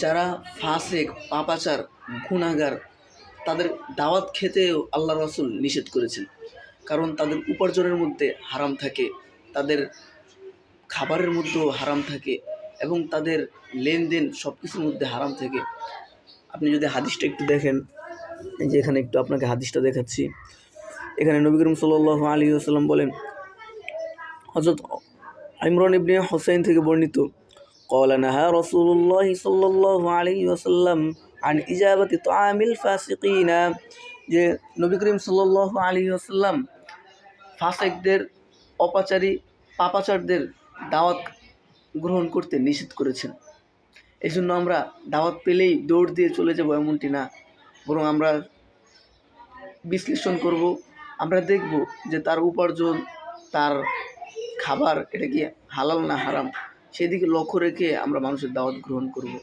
যারা ফাসেক, পাপাচার, গুনাহগার, তাদের দাওয়াত খেতেও আল্লাহ রাসূল নিষেধ করেছেন। কারণ তাদের উপার্জনের মধ্যে হারাম থাকে, তাদের খাবারের মধ্যেও হারাম থাকে এবং তাদের লেনদেন সব কিছুর মধ্যে হারাম থাকে। আপনি যদি হাদিসটা একটু দেখেন, এই যে এখানে একটু আপনাকে হাদিসটা দেখাচ্ছি। এখানে নবী করিম সাল্লাল্লাহু আলাইহি ওয়াসাল্লাম বলেন, হযরত ইমরান ইবনে হুসাইন থেকে বর্ণিত, قال نهى رسول الله صلى الله عليه وسلم عن إجابة طعام الفاسقين, যে নবী করিম সাল্লাল্লাহু আলাইহি ওয়াসাল্লাম ফাসিকদের, অপাচারী, পাপাচারদের দাওয়াত গ্রহণ করতে নিষেধ করেছেন। এই জন্য আমরা দাওয়াত পেলেই দৌড় দিয়ে চলে যাব এমনটি না, বরং আমরা বিশ্লেষণ করব, আমরা দেখব যে তার উপার্জন, তার খাবার এটা কি হালাল না হারাম, সেদিকে লক্ষ্য রেখে আমরা মানুষের দাওয়াত গ্রহণ করব।